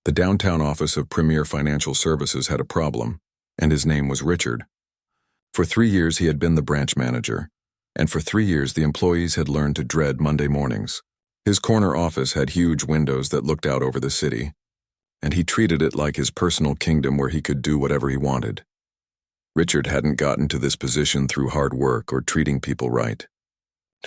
The downtown office of Premier Financial Services had a problem, and his name was Richard. For 3 years he had been the branch manager, and for 3 years the employees had learned to dread Monday mornings. His corner office had huge windows that looked out over the city, and he treated it like his personal kingdom where he could do whatever he wanted. Richard hadn't gotten to this position through hard work or treating people right.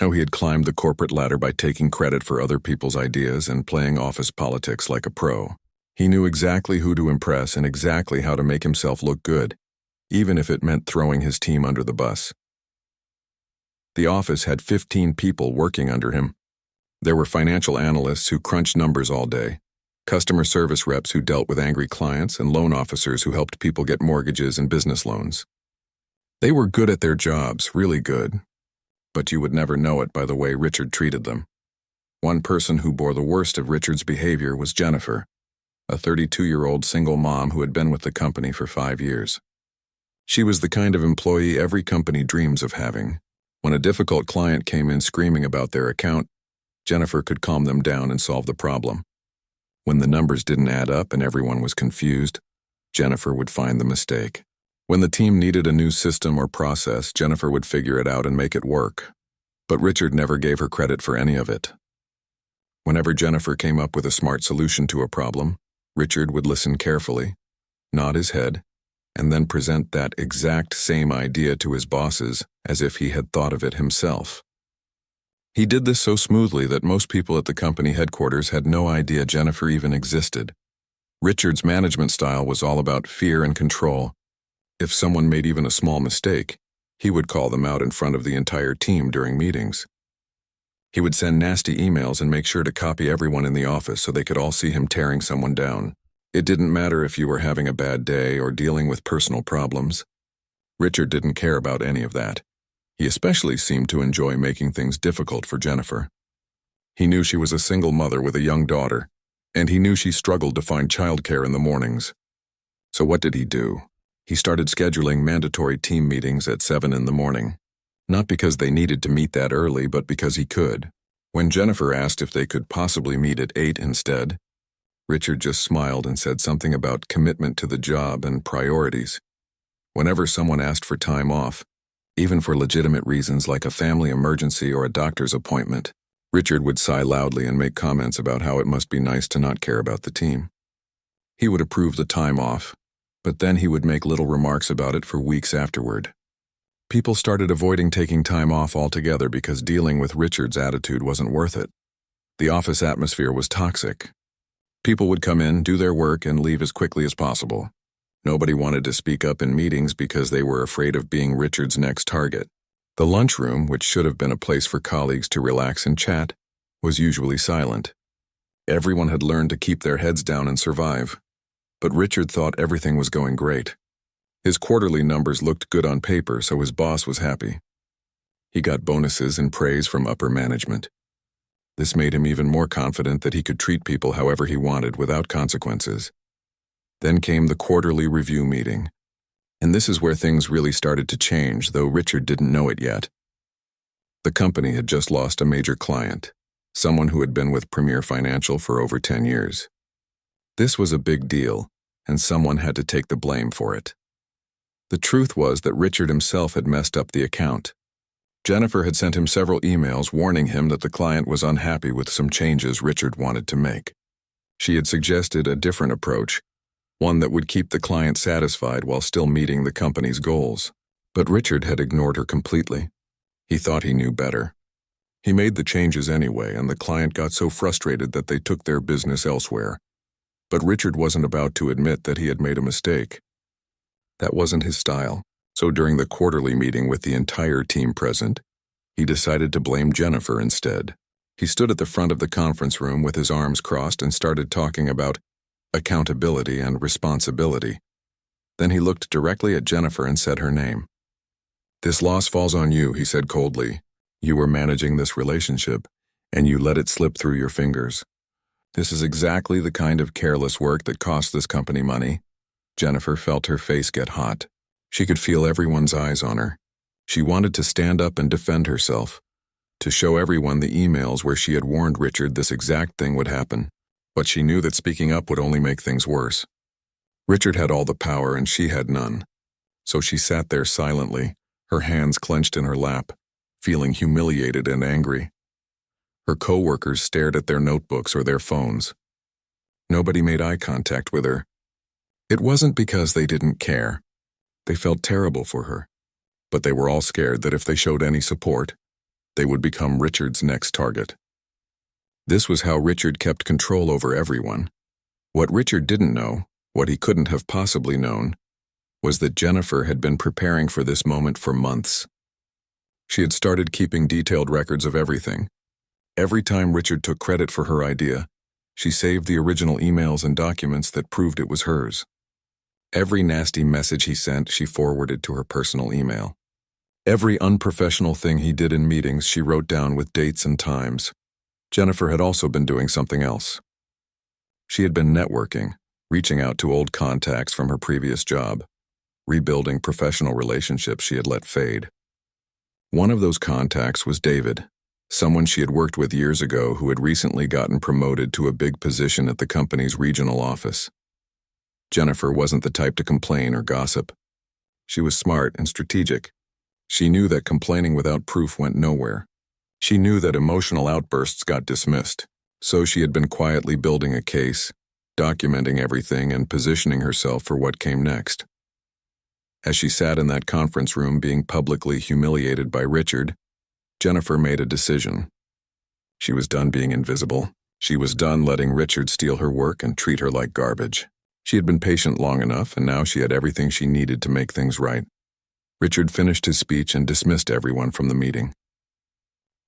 No, he had climbed the corporate ladder by taking credit for other people's ideas and playing office politics like a pro. He knew exactly who to impress and exactly how to make himself look good, even if it meant throwing his team under the bus. The office had 15 people working under him. There were financial analysts who crunched numbers all day, customer service reps who dealt with angry clients, and loan officers who helped people get mortgages and business loans. They were good at their jobs, really good, but you would never know it by the way Richard treated them. One person who bore the worst of Richard's behavior was Jennifer, a 32-year-old single mom who had been with the company for 5 years. She was the kind of employee every company dreams of having. When a difficult client came in screaming about their account, Jennifer could calm them down and solve the problem. When the numbers didn't add up and everyone was confused, Jennifer would find the mistake. When the team needed a new system or process, Jennifer would figure it out and make it work. But Richard never gave her credit for any of it. Whenever Jennifer came up with a smart solution to a problem, Richard would listen carefully, nod his head, and then present that exact same idea to his bosses as if he had thought of it himself. He did this so smoothly that most people at the company headquarters had no idea Jennifer even existed. Richard's management style was all about fear and control. If someone made even a small mistake, he would call them out in front of the entire team during meetings. He would send nasty emails and make sure to copy everyone in the office so they could all see him tearing someone down. It didn't matter if you were having a bad day or dealing with personal problems. Richard didn't care about any of that. He especially seemed to enjoy making things difficult for Jennifer. He knew she was a single mother with a young daughter, and he knew she struggled to find childcare in the mornings. So what did he do? He started scheduling mandatory team meetings at 7 in the morning. Not because they needed to meet that early, but because he could. When Jennifer asked if they could possibly meet at 8 instead, Richard just smiled and said something about commitment to the job and priorities. Whenever someone asked for time off, even for legitimate reasons like a family emergency or a doctor's appointment, Richard would sigh loudly and make comments about how it must be nice to not care about the team. He would approve the time off, but then he would make little remarks about it for weeks afterward. People started avoiding taking time off altogether because dealing with Richard's attitude wasn't worth it. The office atmosphere was toxic. People would come in, do their work, and leave as quickly as possible. Nobody wanted to speak up in meetings because they were afraid of being Richard's next target. The lunchroom, which should have been a place for colleagues to relax and chat, was usually silent. Everyone had learned to keep their heads down and survive. But Richard thought everything was going great. His quarterly numbers looked good on paper, so his boss was happy. He got bonuses and praise from upper management. This made him even more confident that he could treat people however he wanted without consequences. Then came the quarterly review meeting. And this is where things really started to change, though Richard didn't know it yet. The company had just lost a major client, someone who had been with Premier Financial for over 10 years. This was a big deal, and someone had to take the blame for it. The truth was that Richard himself had messed up the account. Jennifer had sent him several emails warning him that the client was unhappy with some changes Richard wanted to make. She had suggested a different approach, one that would keep the client satisfied while still meeting the company's goals. But Richard had ignored her completely. He thought he knew better. He made the changes anyway, and the client got so frustrated that they took their business elsewhere. But Richard wasn't about to admit that he had made a mistake. That wasn't his style. So during the quarterly meeting with the entire team present, he decided to blame Jennifer instead. He stood at the front of the conference room with his arms crossed and started talking about accountability and responsibility. Then he looked directly at Jennifer and said her name. "This loss falls on you," he said coldly. "You were managing this relationship, and you let it slip through your fingers. This is exactly the kind of careless work that cost this company money." Jennifer felt her face get hot. She could feel everyone's eyes on her. She wanted to stand up and defend herself, to show everyone the emails where she had warned Richard this exact thing would happen. but she knew that speaking up would only make things worse. Richard had all the power and she had none. So she sat there silently, her hands clenched in her lap, feeling humiliated and angry. Her co-workers stared at their notebooks or their phones. Nobody made eye contact with her. It wasn't because they didn't care. They felt terrible for her. But they were all scared that if they showed any support, they would become Richard's next target. This was how Richard kept control over everyone. What Richard didn't know, what he couldn't have possibly known, was that Jennifer had been preparing for this moment for months. She had started keeping detailed records of everything. Every time Richard took credit for her idea, she saved the original emails and documents that proved it was hers. Every nasty message he sent, she forwarded to her personal email. Every unprofessional thing he did in meetings, she wrote down with dates and times. Jennifer had also been doing something else. She had been networking, reaching out to old contacts from her previous job, rebuilding professional relationships she had let fade. One of those contacts was David, someone she had worked with years ago who had recently gotten promoted to a big position at the company's regional office. Jennifer wasn't the type to complain or gossip. She was smart and strategic. She knew that complaining without proof went nowhere. She knew that emotional outbursts got dismissed, so she had been quietly building a case, documenting everything and positioning herself for what came next. As she sat in that conference room being publicly humiliated by Richard, Jennifer made a decision. She was done being invisible. She was done letting Richard steal her work and treat her like garbage. She had been patient long enough, and now she had everything she needed to make things right. Richard finished his speech and dismissed everyone from the meeting.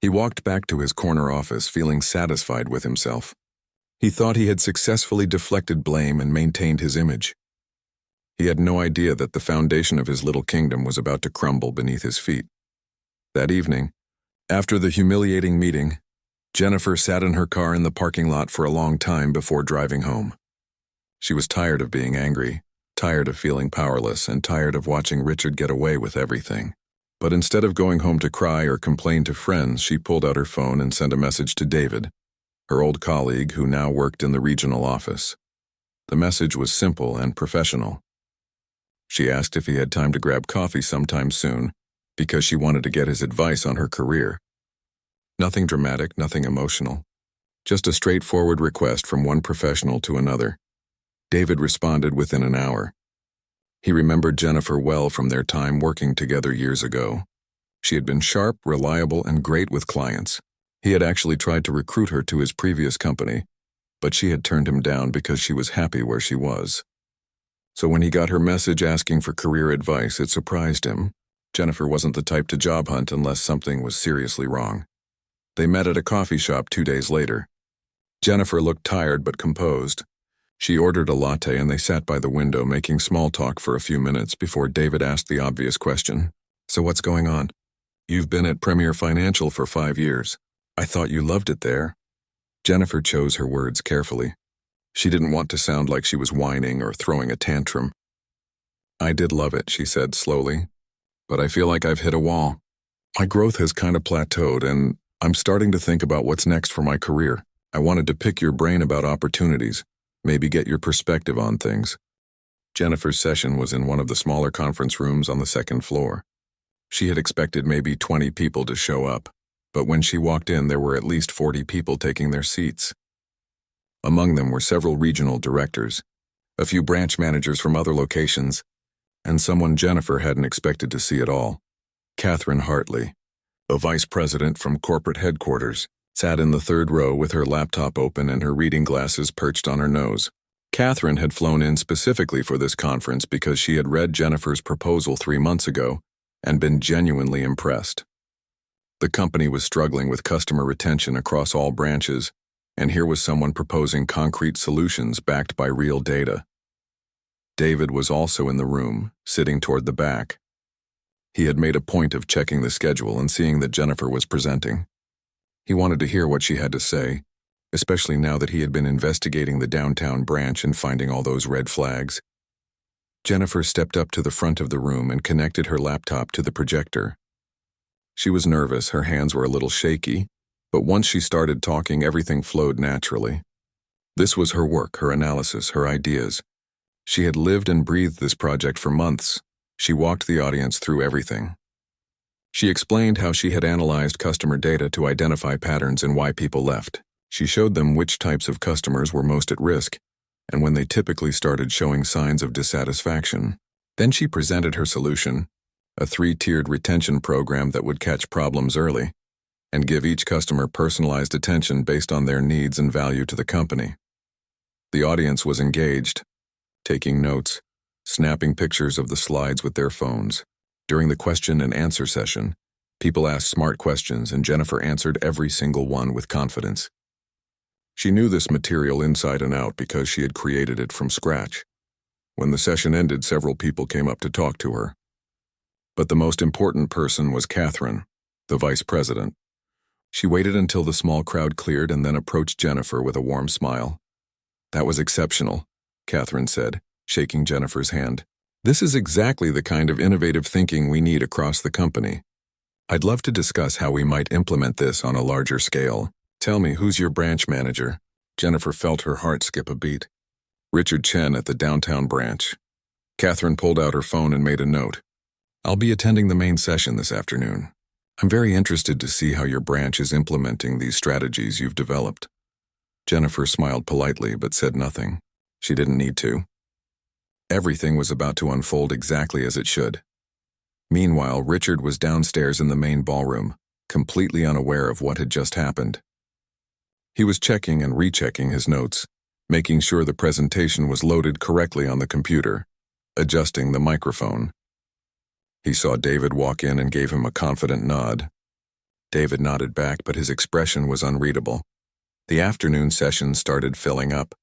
He walked back to his corner office feeling satisfied with himself. He thought he had successfully deflected blame and maintained his image. He had no idea that the foundation of his little kingdom was about to crumble beneath his feet. That evening, after the humiliating meeting, Jennifer sat in her car in the parking lot for a long time before driving home. She was tired of being angry, tired of feeling powerless, and tired of watching Richard get away with everything. But instead of going home to cry or complain to friends, she pulled out her phone and sent a message to David, her old colleague who now worked in the regional office. The message was simple and professional. She asked if he had time to grab coffee sometime soon, because she wanted to get his advice on her career. Nothing dramatic, nothing emotional. Just a straightforward request from one professional to another. David responded within an hour. He remembered Jennifer well from their time working together years ago. She had been sharp, reliable, and great with clients. He had actually tried to recruit her to his previous company, but she had turned him down because she was happy where she was. So when he got her message asking for career advice, it surprised him. Jennifer wasn't the type to job hunt unless something was seriously wrong. They met at a coffee shop 2 days later. Jennifer looked tired but composed. She ordered a latte and they sat by the window making small talk for a few minutes before David asked the obvious question. So what's going on? You've been at Premier Financial for 5 years. I thought you loved it there. Jennifer chose her words carefully. She didn't want to sound like she was whining or throwing a tantrum. I did love it, she said slowly, but I feel like I've hit a wall. My growth has kind of plateaued and I'm starting to think about what's next for my career. I wanted to pick your brain about opportunities. Maybe get your perspective on things. Jennifer's session was in one of the smaller conference rooms on the second floor. She had expected maybe 20 people to show up, but when she walked in, there were at least 40 people taking their seats. Among them were several regional directors, a few branch managers from other locations, and someone Jennifer hadn't expected to see at all. Catherine Hartley, a vice president from corporate headquarters, sat in the third row with her laptop open and her reading glasses perched on her nose. Catherine had flown in specifically for this conference because she had read Jennifer's proposal 3 months ago and been genuinely impressed. The company was struggling with customer retention across all branches, and here was someone proposing concrete solutions backed by real data. David was also in the room, sitting toward the back. He had made a point of checking the schedule and seeing that Jennifer was presenting. He wanted to hear what she had to say, especially now that he had been investigating the downtown branch and finding all those red flags. Jennifer stepped up to the front of the room and connected her laptop to the projector. She was nervous, her hands were a little shaky, but once she started talking, everything flowed naturally. This was her work, her analysis, her ideas. She had lived and breathed this project for months. She walked the audience through everything. She explained how she had analyzed customer data to identify patterns in why people left. She showed them which types of customers were most at risk, and when they typically started showing signs of dissatisfaction. Then she presented her solution, a 3-tiered retention program that would catch problems early and give each customer personalized attention based on their needs and value to the company. The audience was engaged, taking notes, snapping pictures of the slides with their phones. During the question and answer session, people asked smart questions and Jennifer answered every single one with confidence. She knew this material inside and out because she had created it from scratch. When the session ended, several people came up to talk to her. But the most important person was Catherine, the vice president. She waited until the small crowd cleared and then approached Jennifer with a warm smile. "That was exceptional," Catherine said, shaking Jennifer's hand. "This is exactly the kind of innovative thinking we need across the company. I'd love to discuss how we might implement this on a larger scale. Tell me, who's your branch manager?" Jennifer felt her heart skip a beat. "Richard Chen at the downtown branch." Catherine pulled out her phone and made a note. "I'll be attending the main session this afternoon. I'm very interested to see how your branch is implementing these strategies you've developed." Jennifer smiled politely but said nothing. She didn't need to. Everything was about to unfold exactly as it should. Meanwhile, Richard was downstairs in the main ballroom, completely unaware of what had just happened. He was checking and rechecking his notes, making sure the presentation was loaded correctly on the computer, adjusting the microphone. He saw David walk in and gave him a confident nod. David nodded back, but his expression was unreadable. The afternoon session started filling up.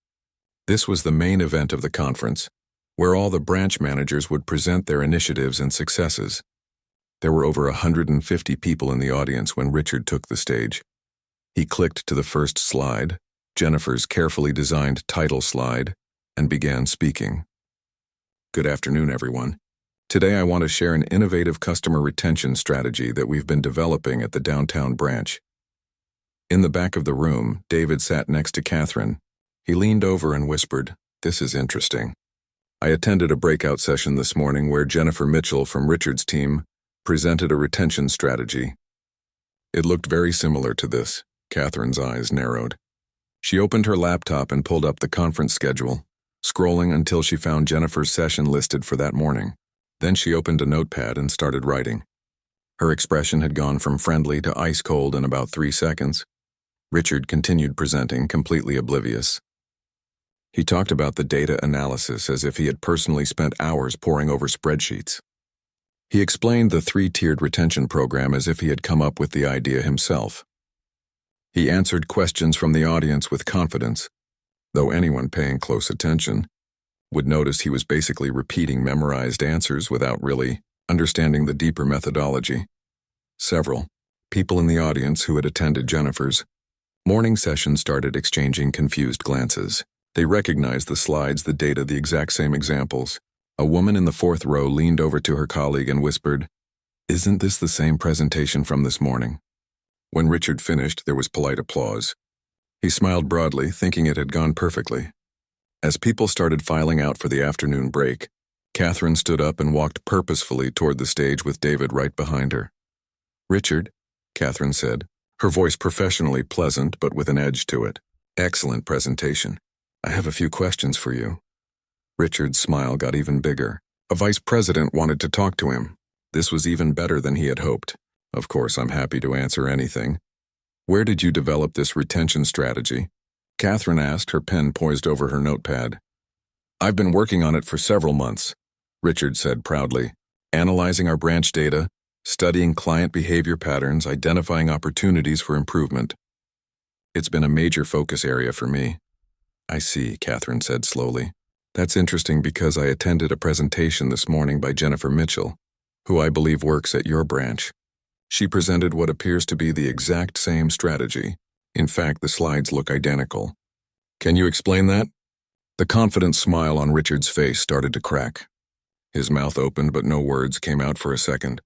This was the main event of the conference, where all the branch managers would present their initiatives and successes. There were over 150 people in the audience when Richard took the stage. He clicked to the first slide, Jennifer's carefully designed title slide, and began speaking. "Good afternoon, everyone. Today I want to share an innovative customer retention strategy that we've been developing at the downtown branch." In the back of the room, David sat next to Catherine. He leaned over and whispered, "This is interesting. I attended a breakout session this morning where Jennifer Mitchell from Richard's team presented a retention strategy. It looked very similar to this." Catherine's eyes narrowed. She opened her laptop and pulled up the conference schedule, scrolling until she found Jennifer's session listed for that morning. Then she opened a notepad and started writing. Her expression had gone from friendly to ice cold in about 3 seconds. Richard continued presenting, completely oblivious. He talked about the data analysis as if he had personally spent hours poring over spreadsheets. He explained the 3-tiered retention program as if he had come up with the idea himself. He answered questions from the audience with confidence, though anyone paying close attention would notice he was basically repeating memorized answers without really understanding the deeper methodology. Several people in the audience who had attended Jennifer's morning session started exchanging confused glances. They recognized the slides, the data, the exact same examples. A woman in the 4th row leaned over to her colleague and whispered, "Isn't this the same presentation from this morning?" When Richard finished, there was polite applause. He smiled broadly, thinking it had gone perfectly. As people started filing out for the afternoon break, Catherine stood up and walked purposefully toward the stage with David right behind her. "Richard," Catherine said, her voice professionally pleasant but with an edge to it. "Excellent presentation. I have a few questions for you." Richard's smile got even bigger. A vice president wanted to talk to him. This was even better than he had hoped. "Of course, I'm happy to answer anything. Where did you develop this retention strategy?" Catherine asked, her pen poised over her notepad. "I've been working on it for several months," Richard said proudly, "analyzing our branch data, studying client behavior patterns, identifying opportunities for improvement. It's been a major focus area for me." "I see," Catherine said slowly. "That's interesting because I attended a presentation this morning by Jennifer Mitchell, who I believe works at your branch. She presented what appears to be the exact same strategy. In fact, the slides look identical. Can you explain that?" The confident smile on Richard's face started to crack. His mouth opened, but no words came out for a second.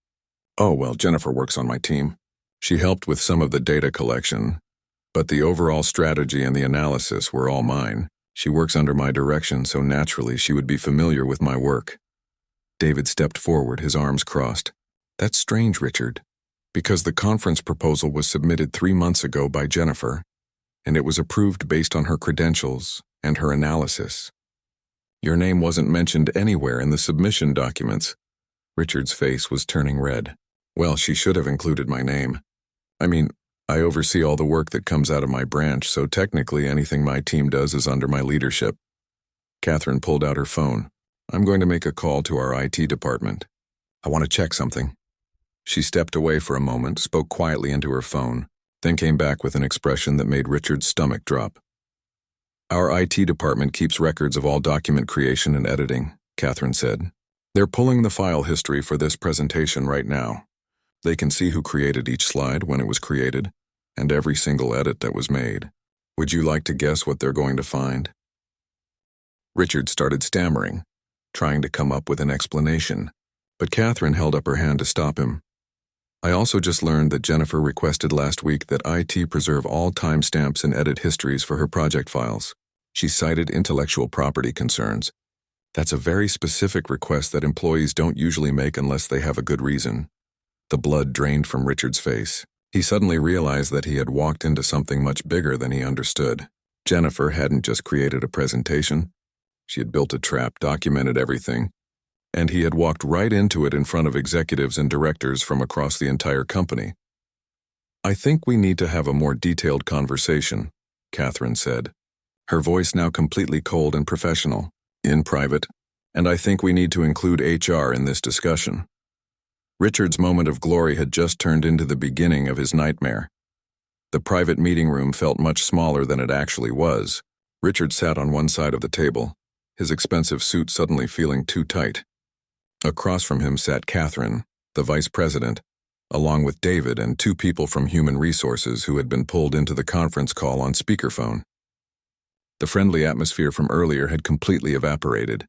"Oh, well, Jennifer works on my team. She helped with some of the data collection, But the overall strategy and the analysis were all mine. She works under my direction, so naturally she would be familiar with my work. David stepped forward, his arms crossed. That's strange, Richard. Because the conference proposal was submitted 3 months ago by Jennifer, and it was approved based on her credentials and her analysis. Your name wasn't mentioned anywhere in the submission documents. Richard's face was turning red. Well, she should have included my name. I mean, I oversee all the work that comes out of my branch, so technically anything my team does is under my leadership. Catherine pulled out her phone. I'm going to make a call to our IT department. I want to check something. She stepped away for a moment, spoke quietly into her phone, then came back with an expression that made Richard's stomach drop. Our IT department keeps records of all document creation and editing, Catherine said. They're pulling the file history for this presentation right now. They can see who created each slide when it was created, and every single edit that was made. Would you like to guess what they're going to find? Richard started stammering, trying to come up with an explanation, but Catherine held up her hand to stop him. I also just learned that Jennifer requested last week that IT preserve all timestamps and edit histories for her project files. She cited intellectual property concerns. That's a very specific request that employees don't usually make unless they have a good reason. The blood drained from Richard's face. He suddenly realized that he had walked into something much bigger than he understood. Jennifer hadn't just created a presentation. She had built a trap, documented everything, and he had walked right into it in front of executives and directors from across the entire company. I think we need to have a more detailed conversation, Catherine said, her voice now completely cold and professional, in private, and I think we need to include HR in this discussion. Richard's moment of glory had just turned into the beginning of his nightmare. The private meeting room felt much smaller than it actually was. Richard sat on one side of the table, his expensive suit suddenly feeling too tight. Across from him sat Catherine, the vice president, along with David and 2 people from Human Resources who had been pulled into the conference call on speakerphone. The friendly atmosphere from earlier had completely evaporated.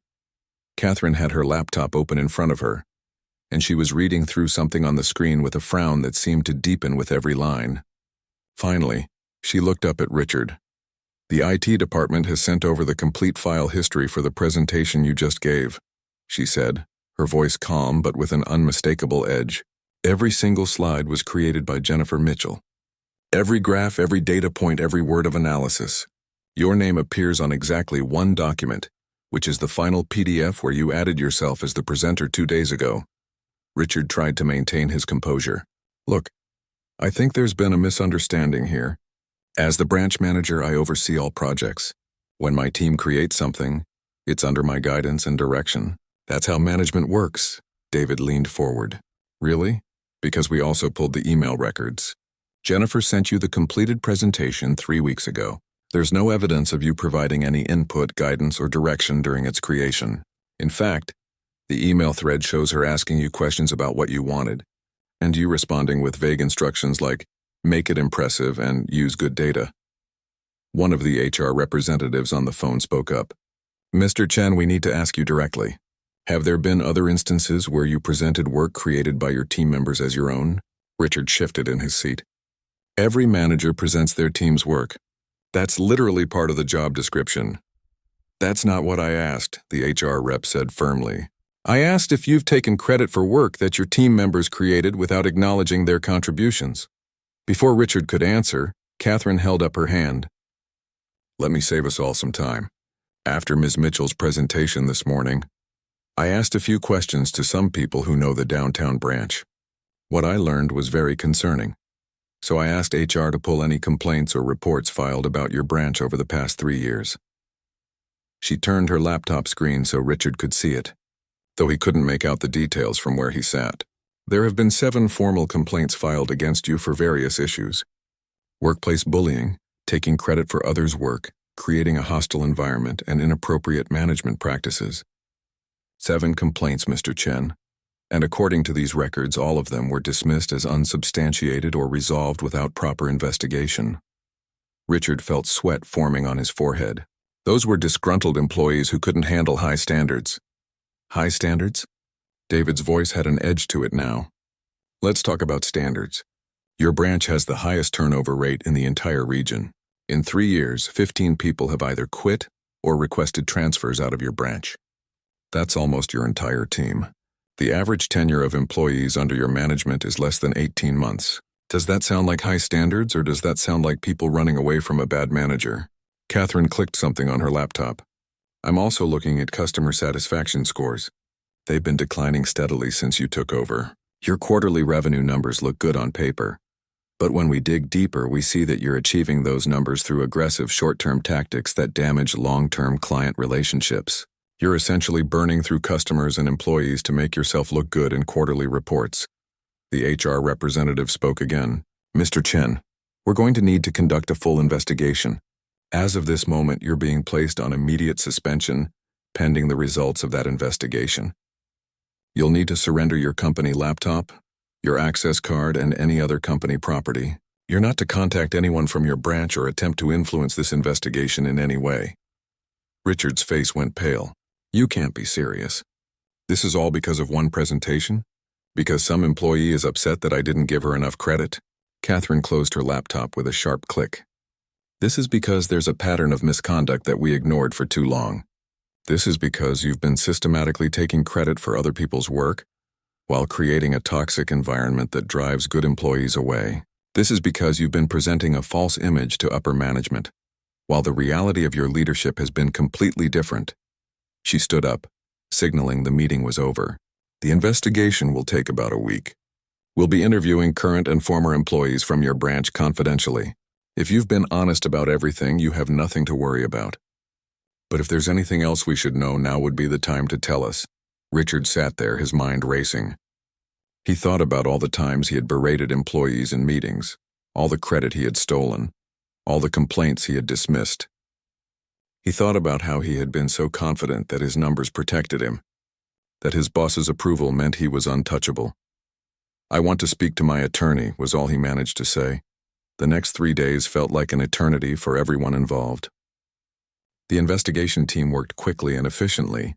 Catherine had her laptop open in front of her, and she was reading through something on the screen with a frown that seemed to deepen with every line. Finally, she looked up at Richard. The IT department has sent over the complete file history for the presentation you just gave, she said, her voice calm but with an unmistakable edge. Every single slide was created by Jennifer Mitchell. Every graph, every data point, every word of analysis. Your name appears on exactly one document, which is the final PDF where you added yourself as the presenter 2 days ago. Richard tried to maintain his composure. Look, I think there's been a misunderstanding here. As the branch manager, I oversee all projects. When my team creates something, it's under my guidance and direction. That's how management works. David leaned forward. Really? Because we also pulled the email records. Jennifer sent you the completed presentation 3 weeks ago. There's no evidence of you providing any input, guidance, or direction during its creation. In fact, the email thread shows her asking you questions about what you wanted, and you responding with vague instructions like, make it impressive and use good data. One of the HR representatives on the phone spoke up. Mr. Chen, we need to ask you directly. Have there been other instances where you presented work created by your team members as your own? Richard shifted in his seat. Every manager presents their team's work. That's literally part of the job description. That's not what I asked, the HR rep said firmly. I asked if you've taken credit for work that your team members created without acknowledging their contributions. Before Richard could answer, Catherine held up her hand. Let me save us all some time. After Ms. Mitchell's presentation this morning, I asked a few questions to some people who know the downtown branch. What I learned was very concerning. So I asked HR to pull any complaints or reports filed about your branch over the past 3 years. She turned her laptop screen so Richard could see it, though he couldn't make out the details from where he sat. There have been 7 formal complaints filed against you for various issues. Workplace bullying, taking credit for others' work, creating a hostile environment, and inappropriate management practices. 7 complaints, Mr. Chen, and according to these records, all of them were dismissed as unsubstantiated or resolved without proper investigation. Richard felt sweat forming on his forehead. Those were disgruntled employees who couldn't handle high standards. High standards? David's voice had an edge to it now. Let's talk about standards. Your branch has the highest turnover rate in the entire region. In 3 years, 15 people have either quit or requested transfers out of your branch. That's almost your entire team. The average tenure of employees under your management is less than 18 months. Does that sound like high standards, or does that sound like people running away from a bad manager? Catherine clicked something on her laptop. I'm also looking at customer satisfaction scores. They've been declining steadily since you took over. Your quarterly revenue numbers look good on paper. But when we dig deeper, we see that you're achieving those numbers through aggressive short-term tactics that damage long-term client relationships. You're essentially burning through customers and employees to make yourself look good in quarterly reports. The HR representative spoke again. Mr. Chen, we're going to need to conduct a full investigation. As of this moment, you're being placed on immediate suspension, pending the results of that investigation. You'll need to surrender your company laptop, your access card, and any other company property. You're not to contact anyone from your branch or attempt to influence this investigation in any way. Richard's face went pale. You can't be serious. This is all because of one presentation? Because some employee is upset that I didn't give her enough credit? Catherine closed her laptop with a sharp click. This is because there's a pattern of misconduct that we ignored for too long. This is because you've been systematically taking credit for other people's work while creating a toxic environment that drives good employees away. This is because you've been presenting a false image to upper management, while the reality of your leadership has been completely different. She stood up, signaling the meeting was over. The investigation will take about a week. We'll be interviewing current and former employees from your branch confidentially. If you've been honest about everything, you have nothing to worry about. But if there's anything else we should know, now would be the time to tell us. Richard sat there, his mind racing. He thought about all the times he had berated employees in meetings, all the credit he had stolen, all the complaints he had dismissed. He thought about how he had been so confident that his numbers protected him, that his boss's approval meant he was untouchable. I want to speak to my attorney, was all he managed to say. The next 3 days felt like an eternity for everyone involved. The investigation team worked quickly and efficiently.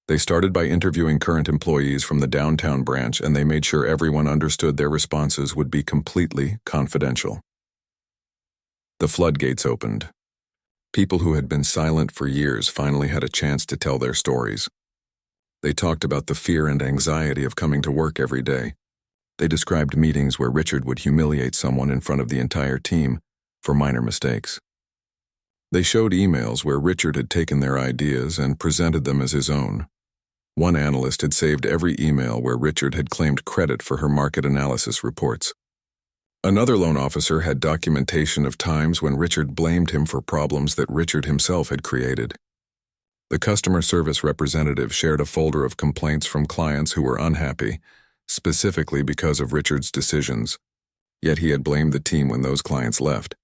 They started by interviewing current employees from the downtown branch, and they made sure everyone understood their responses would be completely confidential. The floodgates opened. People who had been silent for years finally had a chance to tell their stories. They talked about the fear and anxiety of coming to work every day. They described meetings where Richard would humiliate someone in front of the entire team for minor mistakes. They showed emails where Richard had taken their ideas and presented them as his own. One analyst had saved every email where Richard had claimed credit for her market analysis reports. Another loan officer had documentation of times when Richard blamed him for problems that Richard himself had created. The customer service representative shared a folder of complaints from clients who were unhappy, specifically because of Richard's decisions, yet he had blamed the team when those clients left.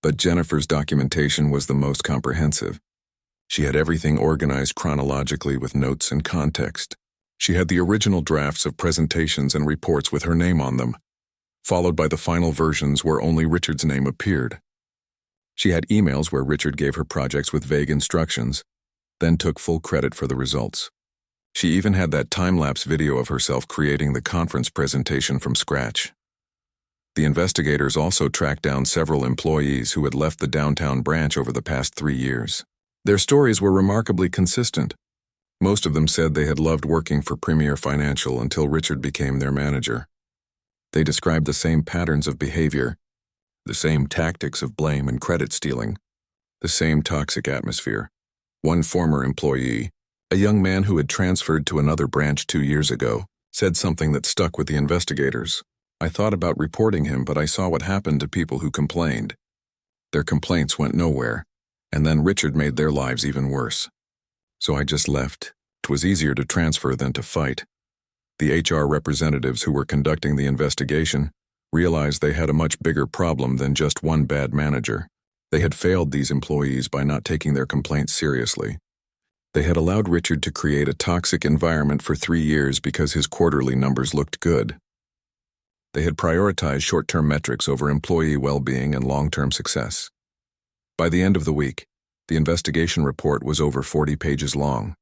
But Jennifer's documentation was the most comprehensive. She had everything organized chronologically with notes and context. She had the original drafts of presentations and reports with her name on them, followed by the final versions where only Richard's name appeared. She had emails where Richard gave her projects with vague instructions, then took full credit for the results. She even had that time-lapse video of herself creating the conference presentation from scratch. The investigators also tracked down several employees who had left the downtown branch over the past 3 years. Their stories were remarkably consistent. Most of them said they had loved working for Premier Financial until Richard became their manager. They described the same patterns of behavior, the same tactics of blame and credit stealing, the same toxic atmosphere. One former employee, a young man who had transferred to another branch 2 years ago, said something that stuck with the investigators. I thought about reporting him, but I saw what happened to people who complained. Their complaints went nowhere, and then Richard made their lives even worse. So I just left. It was easier to transfer than to fight. The HR representatives who were conducting the investigation realized they had a much bigger problem than just one bad manager. They had failed these employees by not taking their complaints seriously. They had allowed Richard to create a toxic environment for 3 years because his quarterly numbers looked good. They had prioritized short-term metrics over employee well-being and long-term success. By the end of the week, the investigation report was over 40 pages long.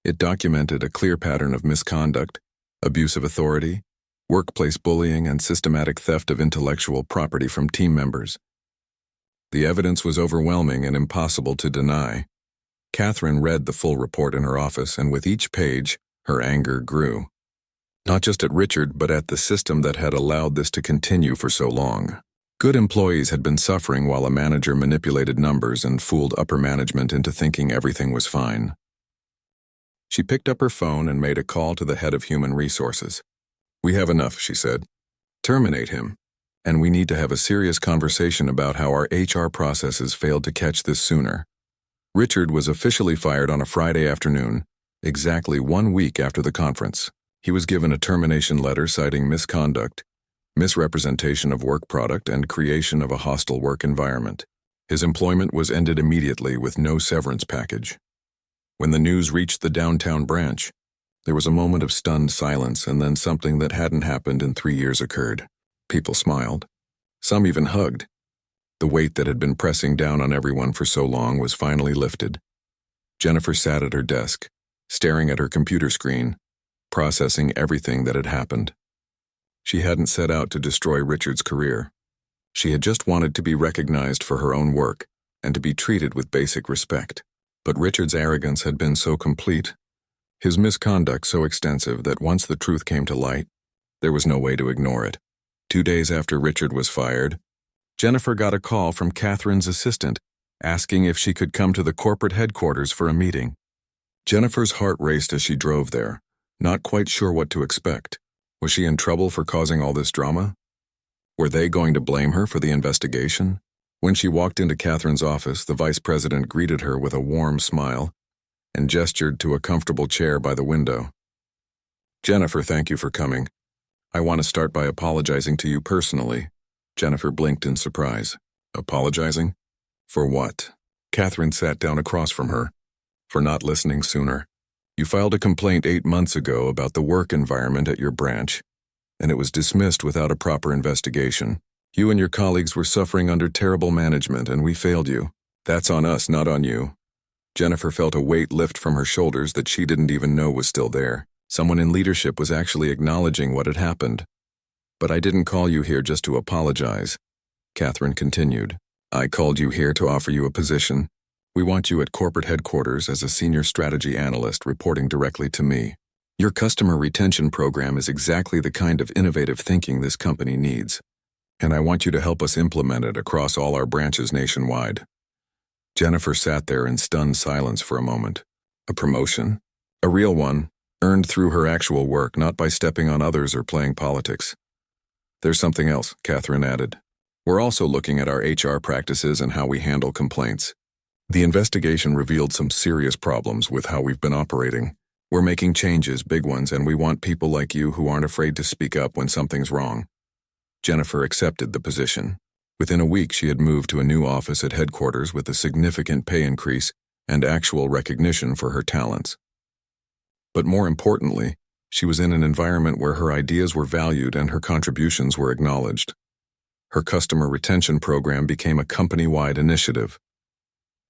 It documented a clear pattern of misconduct, abuse of authority, workplace bullying, and systematic theft of intellectual property from team members. The evidence was overwhelming and impossible to deny. Catherine read the full report in her office, and with each page, her anger grew. Not just at Richard, but at the system that had allowed this to continue for so long. Good employees had been suffering while a manager manipulated numbers and fooled upper management into thinking everything was fine. She picked up her phone and made a call to the head of human resources. "We have enough," she said. "Terminate him. And we need to have a serious conversation about how our HR processes failed to catch this sooner." Richard was officially fired on a Friday afternoon, exactly 1 week after the conference. He was given a termination letter citing misconduct, misrepresentation of work product, and creation of a hostile work environment. His employment was ended immediately with no severance package. When the news reached the downtown branch, there was a moment of stunned silence, and then something that hadn't happened in 3 years occurred. People smiled. Some even hugged. The weight that had been pressing down on everyone for so long was finally lifted. Jennifer sat at her desk, staring at her computer screen, processing everything that had happened. She hadn't set out to destroy Richard's career. She had just wanted to be recognized for her own work and to be treated with basic respect. But Richard's arrogance had been so complete, his misconduct so extensive, that once the truth came to light, there was no way to ignore it. 2 days after Richard was fired, Jennifer got a call from Catherine's assistant asking if she could come to the corporate headquarters for a meeting. Jennifer's heart raced as she drove there, not quite sure what to expect. Was she in trouble for causing all this drama? Were they going to blame her for the investigation? When she walked into Catherine's office, the vice president greeted her with a warm smile and gestured to a comfortable chair by the window. "Jennifer, thank you for coming. I want to start by apologizing to you personally." Jennifer blinked in surprise. "Apologizing? For what?" Catherine sat down across from her. "For not listening sooner. You filed a complaint 8 months ago about the work environment at your branch, and it was dismissed without a proper investigation. You and your colleagues were suffering under terrible management, and we failed you. That's on us, not on you." Jennifer felt a weight lift from her shoulders that she didn't even know was still there. Someone in leadership was actually acknowledging what had happened. "But I didn't call you here just to apologize," Catherine continued. "I called you here to offer you a position. We want you at corporate headquarters as a senior strategy analyst reporting directly to me. Your customer retention program is exactly the kind of innovative thinking this company needs, and I want you to help us implement it across all our branches nationwide." Jennifer sat there in stunned silence for a moment. A promotion? A real one, earned through her actual work, not by stepping on others or playing politics. "There's something else," Catherine added. "We're also looking at our HR practices and how we handle complaints. The investigation revealed some serious problems with how we've been operating. We're making changes, big ones, and we want people like you who aren't afraid to speak up when something's wrong." Jennifer accepted the position. Within a week, she had moved to a new office at headquarters with a significant pay increase and actual recognition for her talents. But more importantly, she was in an environment where her ideas were valued and her contributions were acknowledged. Her customer retention program became a company-wide initiative.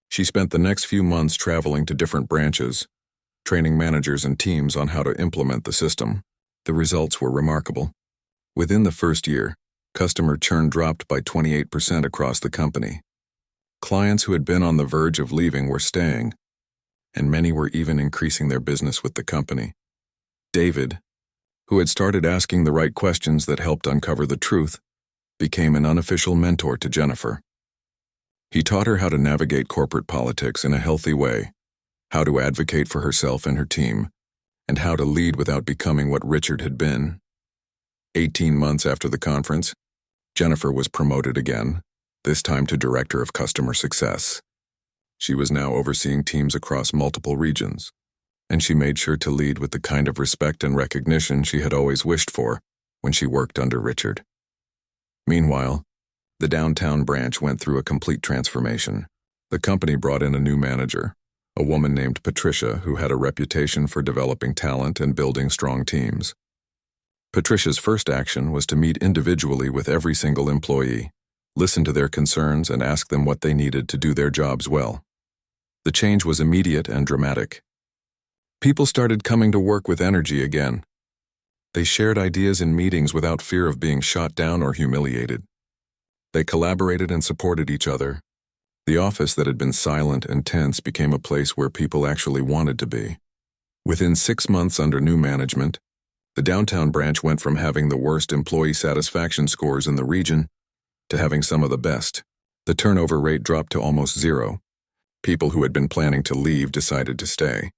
She spent the next few months traveling to different branches, training managers and teams on how to implement the system. The results were remarkable. Within the first year, customer churn dropped by 28% across the company. Clients who had been on the verge of leaving were staying, and many were even increasing their business with the company. David, who had started asking the right questions that helped uncover the truth, became an unofficial mentor to Jennifer. He taught her how to navigate corporate politics in a healthy way, how to advocate for herself and her team, and how to lead without becoming what Richard had been. 18 months after the conference, Jennifer was promoted again, this time to Director of Customer Success. She was now overseeing teams across multiple regions, and she made sure to lead with the kind of respect and recognition she had always wished for when she worked under Richard. Meanwhile, the downtown branch went through a complete transformation. The company brought in a new manager, a woman named Patricia who had a reputation for developing talent and building strong teams. Patricia's first action was to meet individually with every single employee, listen to their concerns, and ask them what they needed to do their jobs well. The change was immediate and dramatic. People started coming to work with energy again. They shared ideas in meetings without fear of being shot down or humiliated. They collaborated and supported each other. The office that had been silent and tense became a place where people actually wanted to be. Within 6 months under new management, the downtown branch went from having the worst employee satisfaction scores in the region to having some of the best. The turnover rate dropped to almost zero. People who had been planning to leave decided to stay.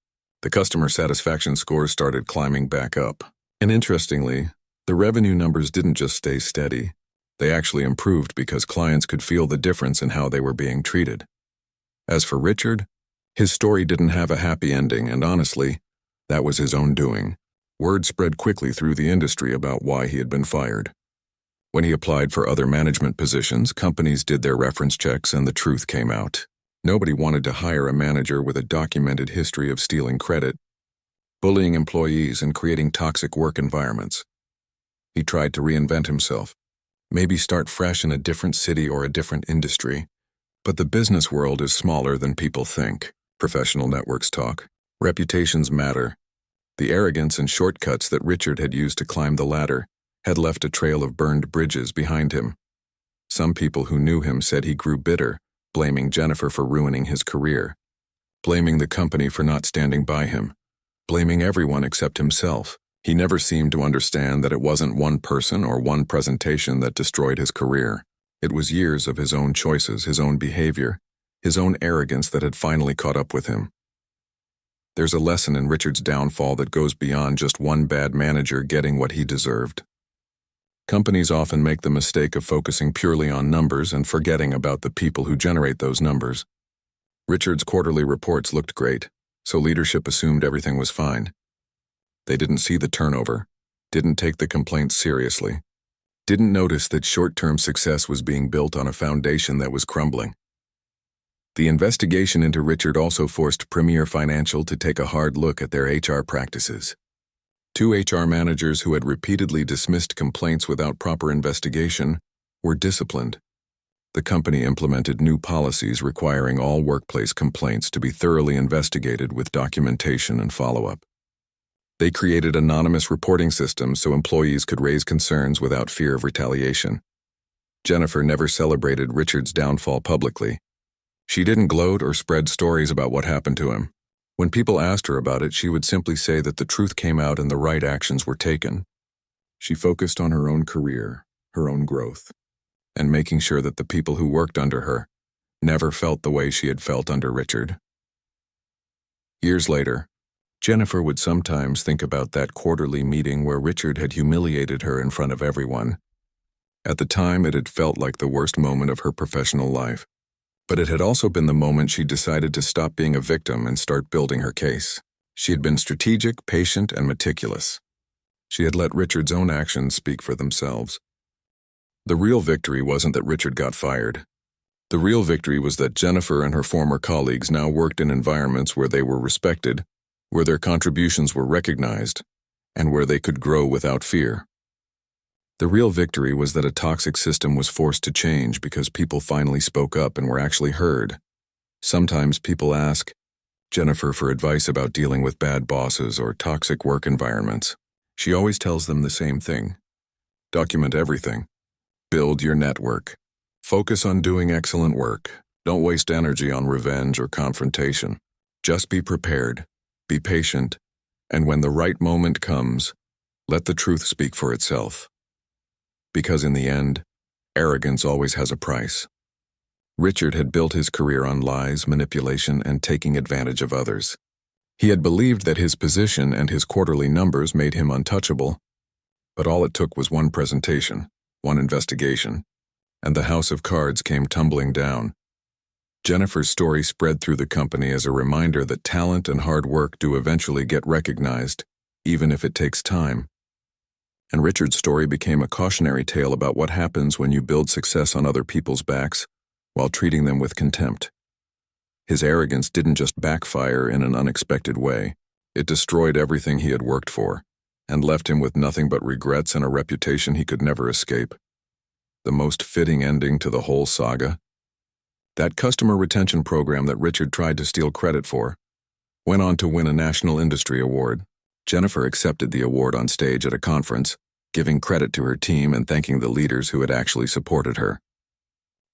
The customer satisfaction scores started climbing back up. And interestingly, the revenue numbers didn't just stay steady. They actually improved because clients could feel the difference in how they were being treated. As for Richard, his story didn't have a happy ending, and honestly, that was his own doing. Word spread quickly through the industry about why he had been fired. When he applied for other management positions, companies did their reference checks and the truth came out. Nobody wanted to hire a manager with a documented history of stealing credit, bullying employees, and creating toxic work environments. He tried to reinvent himself, maybe start fresh in a different city or a different industry. But the business world is smaller than people think. Professional networks talk. Reputations matter. The arrogance and shortcuts that Richard had used to climb the ladder had left a trail of burned bridges behind him. Some people who knew him said he grew bitter, blaming Jennifer for ruining his career, blaming the company for not standing by him, blaming everyone except himself. He never seemed to understand that it wasn't one person or one presentation that destroyed his career. It was years of his own choices, his own behavior, his own arrogance that had finally caught up with him. There's a lesson in Richard's downfall that goes beyond just one bad manager getting what he deserved. Companies often make the mistake of focusing purely on numbers and forgetting about the people who generate those numbers. Richard's quarterly reports looked great, so leadership assumed everything was fine. They didn't see the turnover, didn't take the complaints seriously, didn't notice that short-term success was being built on a foundation that was crumbling. The investigation into Richard also forced Premier Financial to take a hard look at their HR practices. 2 HR managers who had repeatedly dismissed complaints without proper investigation were disciplined. The company implemented new policies requiring all workplace complaints to be thoroughly investigated with documentation and follow-up. They created anonymous reporting systems so employees could raise concerns without fear of retaliation. Jennifer never celebrated Richard's downfall publicly. She didn't gloat or spread stories about what happened to him. When people asked her about it, she would simply say that the truth came out and the right actions were taken. She focused on her own career, her own growth, and making sure that the people who worked under her never felt the way she had felt under Richard. Years later, Jennifer would sometimes think about that quarterly meeting where Richard had humiliated her in front of everyone. At the time, it had felt like the worst moment of her professional life. But it had also been the moment she decided to stop being a victim and start building her case. She had been strategic, patient, and meticulous. She had let Richard's own actions speak for themselves. The real victory wasn't that Richard got fired. The real victory was that Jennifer and her former colleagues now worked in environments where they were respected, where their contributions were recognized, and where they could grow without fear. The real victory was that a toxic system was forced to change because people finally spoke up and were actually heard. Sometimes people ask Jennifer for advice about dealing with bad bosses or toxic work environments. She always tells them the same thing. Document everything. Build your network. Focus on doing excellent work. Don't waste energy on revenge or confrontation. Just be prepared. Be patient. And when the right moment comes, let the truth speak for itself. Because in the end, arrogance always has a price. Richard had built his career on lies, manipulation, and taking advantage of others. He had believed that his position and his quarterly numbers made him untouchable, but all it took was one presentation, one investigation, and the house of cards came tumbling down. Jennifer's story spread through the company as a reminder that talent and hard work do eventually get recognized, even if it takes time. And Richard's story became a cautionary tale about what happens when you build success on other people's backs while treating them with contempt. His arrogance didn't just backfire in an unexpected way. It destroyed everything he had worked for and left him with nothing but regrets and a reputation he could never escape. The most fitting ending to the whole saga? That customer retention program that Richard tried to steal credit for went on to win a national industry award. Jennifer accepted the award on stage at a conference, giving credit to her team and thanking the leaders who had actually supported her.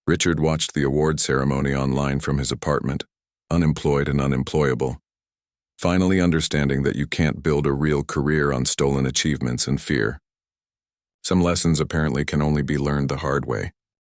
Richard watched the award ceremony online from his apartment, unemployed and unemployable, finally understanding that you can't build a real career on stolen achievements and fear. Some lessons apparently can only be learned the hard way.